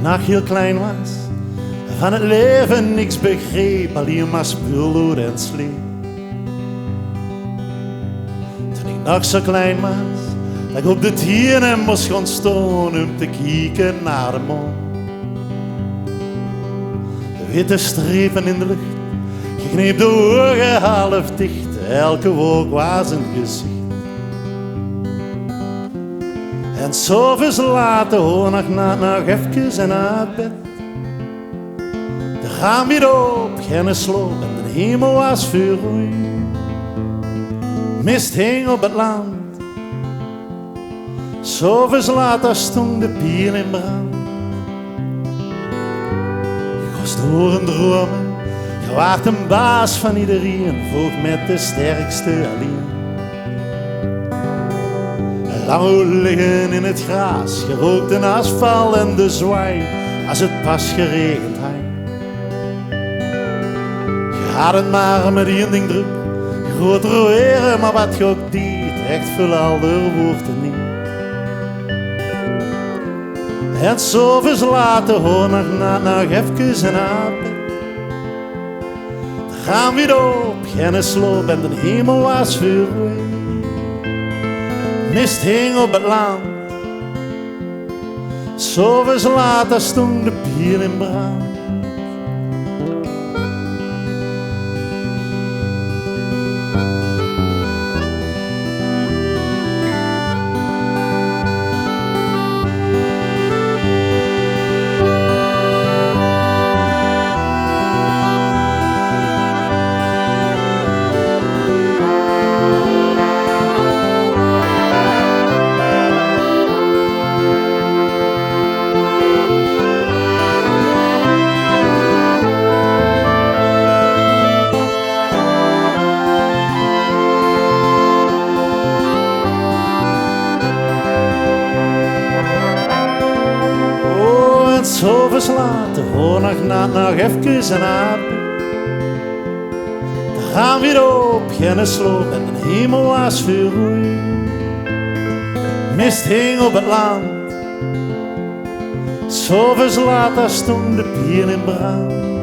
nog heel klein was, van het leven niks begreep, alleen maar speelgoed en sleep. Toen ik nog zo klein was, dat ik op de tienen moest gaan staan om te kijken naar de maan. De witte strepen in de lucht, je kneep de ogen half dicht, elke wolk was een gezicht. En s'avonds later hoor nog even en uit bed. De raam weer op, geen sloop en de hemel was vuurrooi. Mist hing op het land. S'avonds later stond de pier in brand. Je was door een dromen, je waart een baas van iedereen, vocht met de sterkste alleen. Lang liggen in het gras, gerookt een asfalt en de zwaai, als het pas geregend had. Je had het maar met één ding druk, groot roeren, maar wat je ook deed, echt veel alder woorden niet. En s'avonds later hoor nog even en uit bed. De raam weer op, geen sloop en de hemel was vuurrooi. Mist hing op het land. S'avonds later stond de pier in brand. S'avonds later hoor nog even en uit bed. De raam weer op, geen sloop en de hemel was vuurrooi. Mist hing op het land. S'avonds later stond de pier in brand.